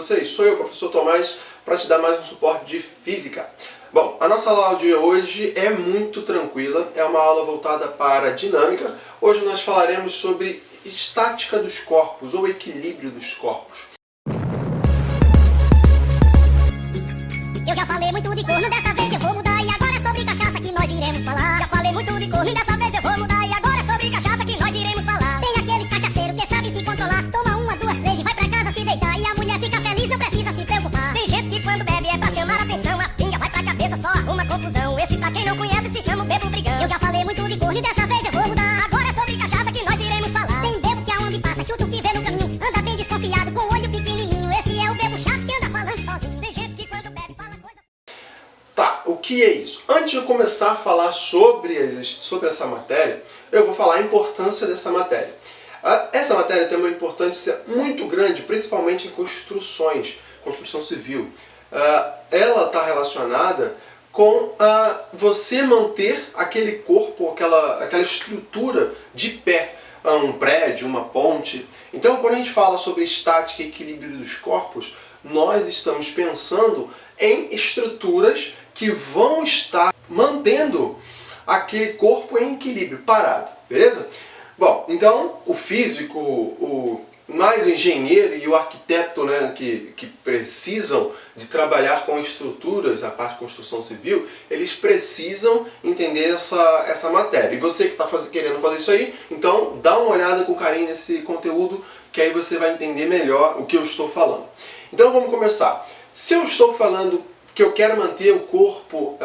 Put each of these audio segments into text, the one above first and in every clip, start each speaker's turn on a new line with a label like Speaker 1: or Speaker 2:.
Speaker 1: vocês? Sou eu, professor Tomás, para te dar mais um suporte de física. Bom, a nossa aula de hoje é muito tranquila, é uma aula voltada para dinâmica. Hoje nós falaremos sobre estática dos corpos, ou equilíbrio dos corpos.
Speaker 2: Eu já falei muito de corno, dessa vez eu vou mudar. E agora é sobre cachaça que nós iremos falar. Já falei muito de corno, dessa vez eu vou mudar. E agora é sobre cachaça que nós iremos falar. Tem aqueles cachaceiros que sabem se controlar. Toma uma, duas, três e vai pra casa se deitar. E a mulher fica feliz, não precisa se preocupar. Tem gente que quando bebe é pra chamar a atenção. A pinga vai pra cabeça, só arruma confusão. Esse pra quem não conhece se chama o bebo brigão. Eu já falei muito de corno e dessa vez eu vou mudar. Agora é sobre cachaça que nós iremos falar. Tem bebo que aonde passa, chuta o que vê no caminho. Anda bem desconfiado, com o olho pequenininho. Esse é o bebo chato que anda falando sozinho. Tem gente que quando bebe fala coisa...
Speaker 1: Tá, o que é isso? Antes de eu começar a falar sobre essa matéria, eu vou falar a importância dessa matéria. Essa matéria tem uma importância muito grande, principalmente em construções, construção civil. Ela está relacionada com você manter aquele corpo, aquela estrutura de pé, um prédio, uma ponte. Então, quando a gente fala sobre estática e equilíbrio dos corpos, nós estamos pensando em estruturas que vão estar mantendo aquele corpo em equilíbrio, parado, beleza? Bom, então o físico, mais o engenheiro e o arquiteto, né, que precisam de trabalhar com estruturas, a parte de construção civil, eles precisam entender essa matéria. E você que está querendo fazer isso aí, então dá uma olhada com carinho nesse conteúdo, que aí você vai entender melhor o que eu estou falando. Então vamos começar. Se eu estou falando que eu quero manter o corpo,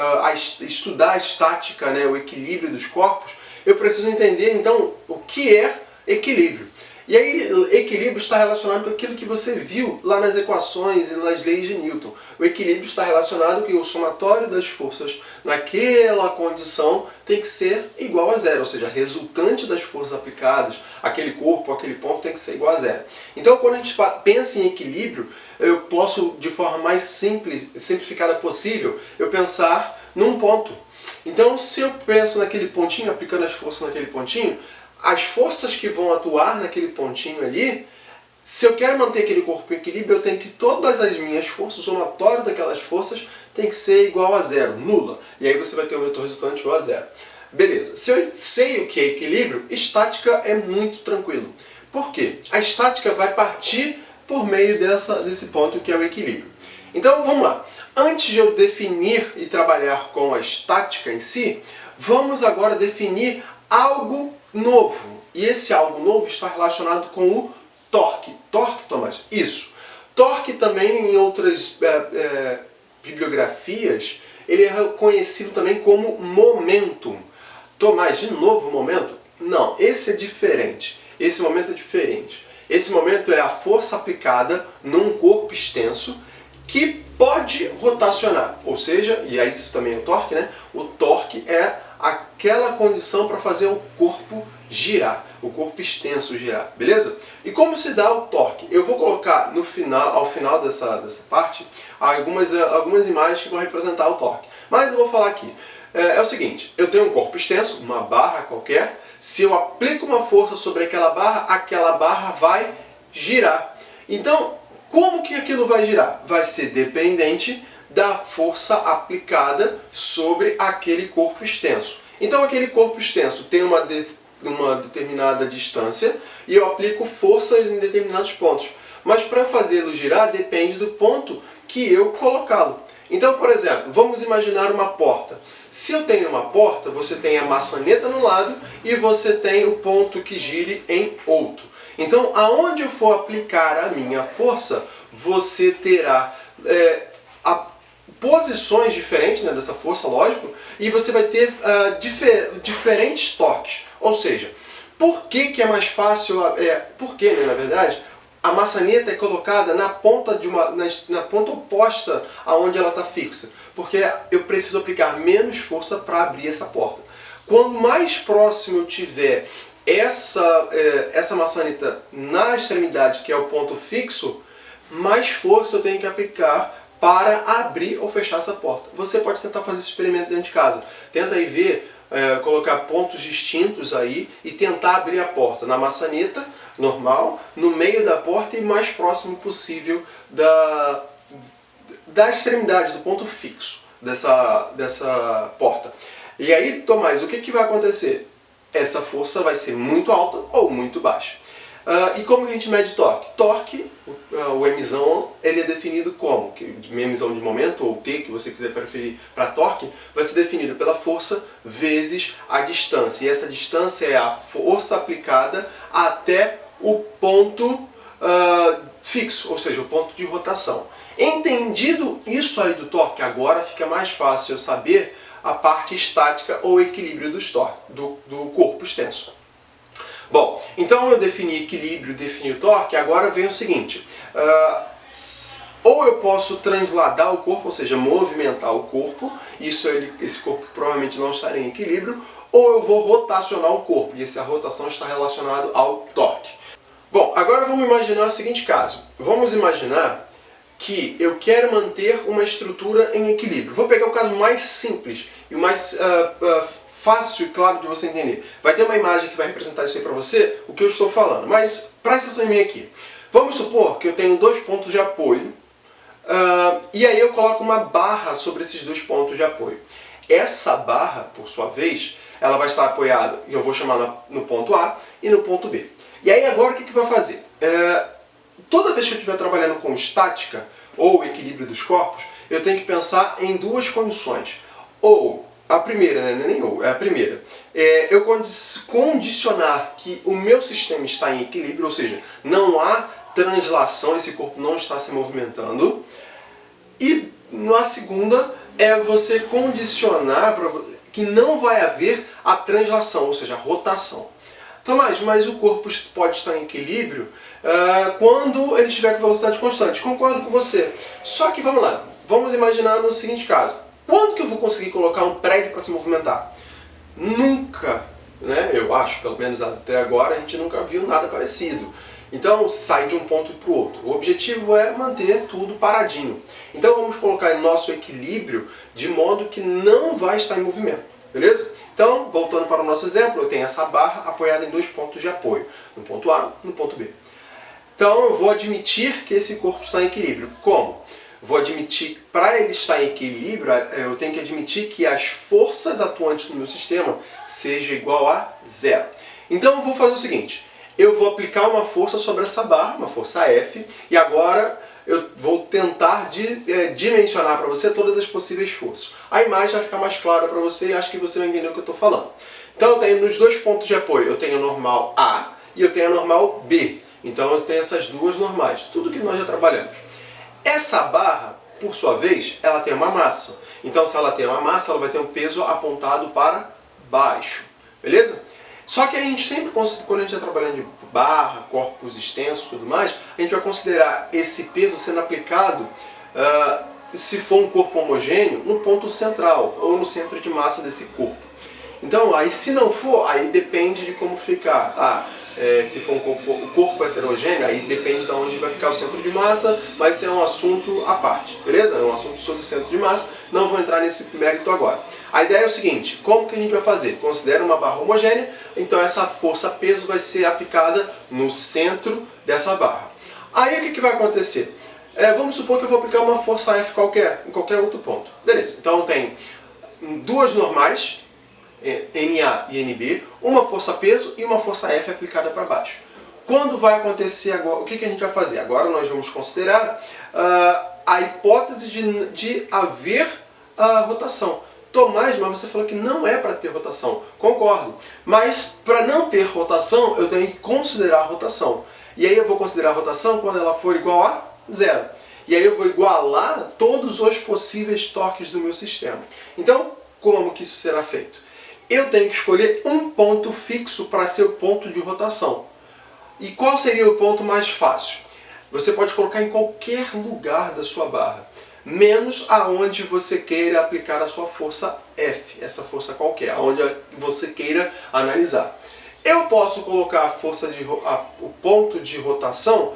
Speaker 1: estudar a estática, né, o equilíbrio dos corpos, eu preciso entender então o que é equilíbrio. E aí, equilíbrio está relacionado com aquilo que você viu lá nas equações e nas leis de Newton. O equilíbrio está relacionado com o somatório das forças naquela condição tem que ser igual a zero, ou seja, a resultante das forças aplicadas, aquele corpo, aquele ponto tem que ser igual a zero. Então, quando a gente pensa em equilíbrio, eu posso, de forma mais simplificada possível, eu pensar num ponto. Então, se eu penso naquele pontinho, aplicando as forças naquele pontinho, as forças que vão atuar naquele pontinho ali, se eu quero manter aquele corpo em equilíbrio, eu tenho que todas as minhas forças, o somatório daquelas forças tem que ser igual a zero, nula. E aí você vai ter um vetor resultante igual a zero. Beleza, se eu sei o que é equilíbrio, estática é muito tranquilo. Por quê? A estática vai partir por meio desse ponto que é o equilíbrio. Então vamos lá. Antes de eu definir e trabalhar com a estática em si, vamos agora definir algo novo. E esse algo novo está relacionado com o torque. Torque, Tomás? Isso. Torque também, em outras bibliografias, ele é conhecido também como momentum. Tomás, de novo momento? Não, esse é diferente. Esse momento é diferente. Esse momento é a força aplicada num corpo extenso que pode rotacionar. Ou seja, e aí isso também é o torque, né? O torque é aquela condição para fazer o corpo girar, o corpo extenso girar, beleza? E como se dá o torque? Eu vou colocar ao final dessa parte algumas imagens que vão representar o torque. Mas eu vou falar aqui. É o seguinte, eu tenho um corpo extenso, uma barra qualquer, se eu aplico uma força sobre aquela barra vai girar. Então, como que aquilo vai girar? Vai ser dependente da força aplicada sobre aquele corpo extenso. Então aquele corpo extenso tem uma determinada distância e eu aplico forças em determinados pontos. Mas para fazê-lo girar depende do ponto que eu colocá-lo. Então, por exemplo, vamos imaginar uma porta. Se eu tenho uma porta, você tem a maçaneta num lado e você tem o ponto que gire em outro. Então, aonde eu for aplicar a minha força, você terá posições diferentes, né, dessa força, lógico, e você vai ter diferentes torques. Ou seja, por que é mais fácil, porque, né, na verdade, a maçaneta é colocada na ponta, na ponta oposta aonde ela está fixa? Porque eu preciso aplicar menos força para abrir essa porta. Quanto mais próximo eu tiver essa maçaneta na extremidade, que é o ponto fixo, mais força eu tenho que aplicar para abrir ou fechar essa porta. Você pode tentar fazer esse experimento dentro de casa. Tenta aí ver colocar pontos distintos aí e tentar abrir a porta na maçaneta normal, no meio da porta e mais próximo possível da extremidade, do ponto fixo dessa porta. E aí, Tomás, o que vai acontecer? Essa força vai ser muito alta ou muito baixa. E como que a gente mede torque? Torque, o Mzão, ele é definido como? Mzão de momento, ou T, que você quiser preferir para torque, vai ser definido pela força vezes a distância. E essa distância é a força aplicada até o ponto fixo, ou seja, o ponto de rotação. Entendido isso aí do torque, agora fica mais fácil eu saber a parte estática ou equilíbrio do corpo extenso. Bom, então eu defini equilíbrio, defini o torque, agora vem o seguinte, ou eu posso transladar o corpo, ou seja, movimentar o corpo, esse corpo provavelmente não estaria em equilíbrio, ou eu vou rotacionar o corpo, e essa rotação está relacionada ao torque. Bom, agora vamos imaginar o seguinte caso, vamos imaginar que eu quero manter uma estrutura em equilíbrio. Vou pegar o caso mais simples e o mais fácil e claro de você entender. Vai ter uma imagem que vai representar isso aí para você, o que eu estou falando, mas presta atenção em mim aqui. Vamos supor que eu tenho 2 pontos de apoio e aí eu coloco uma barra sobre esses 2 pontos de apoio. Essa barra, por sua vez, ela vai estar apoiada, eu vou chamar no ponto A e no ponto B. E aí agora o que vai fazer? Toda vez que eu estiver trabalhando com estática ou equilíbrio dos corpos, eu tenho que pensar em 2 condições. Ou, a primeira, né? Nem ou, é a primeira. Eu condicionar que o meu sistema está em equilíbrio, ou seja, não há translação, esse corpo não está se movimentando. E na segunda é você condicionar que não vai haver a translação, ou seja, a rotação. Tomás, mas o corpo pode estar em equilíbrio quando ele estiver com velocidade constante. Concordo com você. Só que vamos lá, vamos imaginar no seguinte caso. Quando que eu vou conseguir colocar um prédio para se movimentar? Nunca, né? Eu acho, pelo menos até agora, a gente nunca viu nada parecido. Então sai de um ponto para o outro. O objetivo é manter tudo paradinho. Então vamos colocar em nosso equilíbrio de modo que não vai estar em movimento. Beleza? Então, voltando para o nosso exemplo, eu tenho essa barra apoiada em 2 pontos de apoio, no ponto A e no ponto B. Então, eu vou admitir que esse corpo está em equilíbrio. Como? Vou admitir, para ele estar em equilíbrio, eu tenho que admitir que as forças atuantes no meu sistema sejam igual a 0. Então, eu vou fazer o seguinte, eu vou aplicar uma força sobre essa barra, uma força F, e agora eu vou tentar dimensionar para você todas as possíveis forças. A imagem vai ficar mais clara para você e acho que você vai entender o que eu estou falando. Então eu tenho nos 2 pontos de apoio, eu tenho a normal A e eu tenho a normal B. Então eu tenho essas 2 normais, tudo que nós já trabalhamos. Essa barra, por sua vez, ela tem uma massa. Então se ela tem uma massa, ela vai ter um peso apontado para baixo. Beleza? Só que a gente sempre, quando a gente está trabalhando de barra, corpos extensos e tudo mais, a gente vai considerar esse peso sendo aplicado, se for um corpo homogêneo, no ponto central, ou no centro de massa desse corpo. Então, aí se não for, aí depende de como ficar. Se for um corpo heterogêneo, aí depende de onde vai ficar o centro de massa, mas isso é um assunto à parte, beleza? É um assunto sobre o centro de massa, não vou entrar nesse mérito agora. A ideia é o seguinte, como que a gente vai fazer? Considera uma barra homogênea, então essa força-peso vai ser aplicada no centro dessa barra. Aí o que vai acontecer? Vamos supor que eu vou aplicar uma força F qualquer, em qualquer outro ponto. Beleza, então eu tenho 2 normais, NA e NB, uma força-peso e uma força F aplicada para baixo. Quando vai acontecer agora, o que a gente vai fazer? Agora nós vamos considerar a hipótese de haver rotação. Tomás, mas você falou que não é para ter rotação. Concordo. Mas para não ter rotação, eu tenho que considerar a rotação. E aí eu vou considerar a rotação quando ela for igual a 0. E aí eu vou igualar todos os possíveis torques do meu sistema. Então, como que isso será feito? Eu tenho que escolher um ponto fixo para ser o ponto de rotação. E qual seria o ponto mais fácil? Você pode colocar em qualquer lugar da sua barra, menos aonde você queira aplicar a sua força F, essa força qualquer, aonde você queira analisar. Eu posso colocar o ponto de rotação,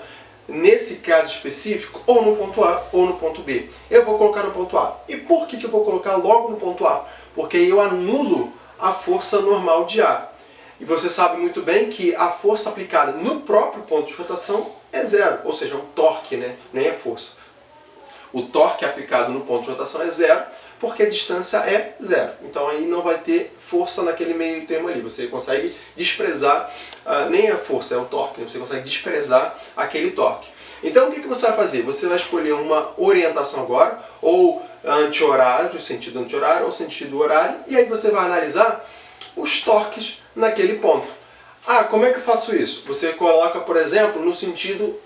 Speaker 1: nesse caso específico, ou no ponto A ou no ponto B. Eu vou colocar no ponto A. E por que eu vou colocar logo no ponto A? Porque eu anulo a força normal de ar. E você sabe muito bem que a força aplicada no próprio ponto de rotação é zero, ou seja, o torque, né? Nem a força. O torque aplicado no ponto de rotação é zero, porque a distância é zero. Então aí não vai ter força naquele meio termo ali. Você consegue desprezar, nem a força, é o torque, né? Você consegue desprezar aquele torque. Então o que você vai fazer? Você vai escolher uma orientação agora, ou anti-horário, sentido anti-horário, ou sentido horário, e aí você vai analisar os torques naquele ponto. Como é que eu faço isso? Você coloca, por exemplo, no sentido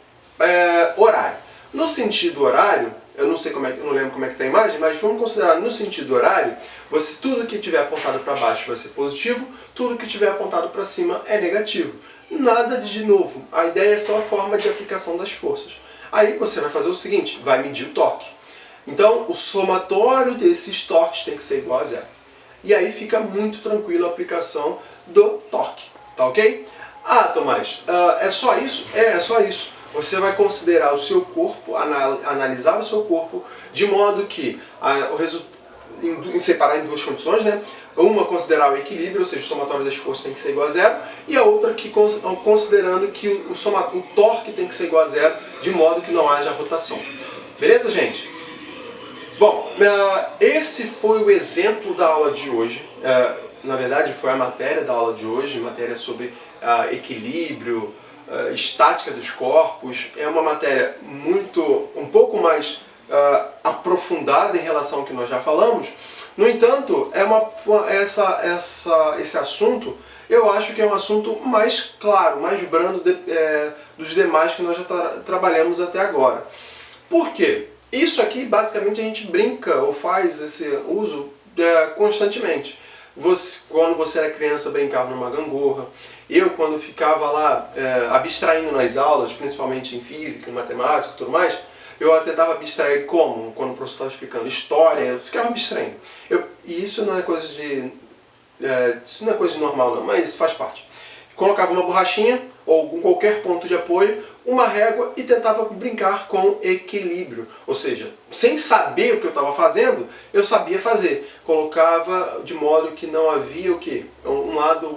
Speaker 1: horário. No sentido horário, eu não sei como é, eu não lembro como é que está a imagem, mas vamos considerar no sentido horário, tudo que tiver apontado para baixo vai ser positivo, tudo que tiver apontado para cima é negativo. Nada de novo, a ideia é só a forma de aplicação das forças. Aí você vai fazer o seguinte, vai medir o torque. Então o somatório desses torques tem que ser igual a zero. E aí fica muito tranquilo a aplicação do torque, tá ok? Tomás, é só isso? É só isso. Você vai considerar o seu corpo, analisar o seu corpo, de modo que separar em duas condições, né? Uma considerar o equilíbrio, ou seja, o somatório das forças tem que ser igual a zero, e a outra considerando que o torque tem que ser igual a zero, de modo que não haja rotação. Beleza, gente? Bom, esse foi o exemplo da aula de hoje. Na verdade, foi a matéria da aula de hoje, matéria sobre equilíbrio, estática dos corpos. É uma matéria um pouco mais aprofundada em relação ao que nós já falamos. No entanto, esse assunto, eu acho que é um assunto mais claro, mais brando dos demais que nós já trabalhamos até agora. Por quê? Isso aqui, basicamente, a gente brinca ou faz esse uso constantemente. Quando você era criança, brincava numa gangorra. Eu, quando ficava lá abstraindo nas aulas, principalmente em física, em matemática e tudo mais, eu tentava abstrair como? Quando o professor estava explicando história, eu ficava abstraindo. E isso não é coisa isso não é coisa normal não, mas faz parte. Colocava uma borrachinha, ou com qualquer ponto de apoio, uma régua e tentava brincar com equilíbrio. Ou seja, sem saber o que eu estava fazendo, eu sabia fazer. Colocava de modo que não havia o quê? Um lado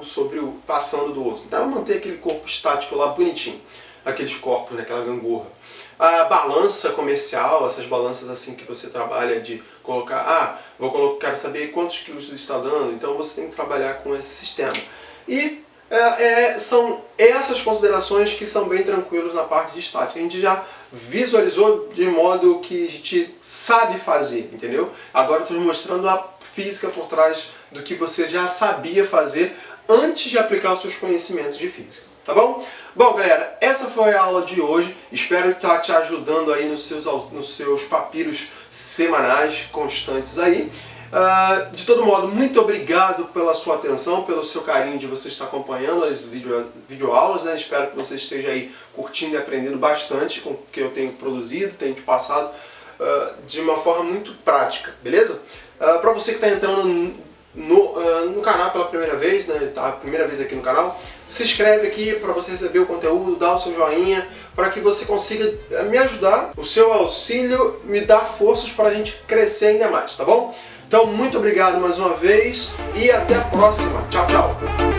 Speaker 1: passando do outro. Então, manter aquele corpo estático lá bonitinho. Aqueles corpos, naquela gangorra. A balança comercial, essas balanças assim que você trabalha de colocar, quero saber quantos quilos está dando, então você tem que trabalhar com esse sistema. E são essas considerações que são bem tranquilos na parte de estática. A gente já visualizou de modo que a gente sabe fazer, entendeu? Agora eu estou mostrando a física por trás do que você já sabia fazer antes de aplicar os seus conhecimentos de física, tá bom? Bom, galera, essa foi a aula de hoje. Espero estar te ajudando aí nos seus papiros semanais constantes aí. De todo modo, muito obrigado pela sua atenção, pelo seu carinho de você estar acompanhando as videoaulas, né? Espero que você esteja aí curtindo e aprendendo bastante com o que eu tenho produzido, tenho te passado de uma forma muito prática, beleza? Para você que está entrando no canal pela primeira vez, né? Tá a primeira vez aqui no canal, se inscreve aqui para você receber o conteúdo, dá o seu joinha, para que você consiga me ajudar. O seu auxílio me dá forças para a gente crescer ainda mais, tá bom? Então, muito obrigado mais uma vez e até a próxima. Tchau, tchau!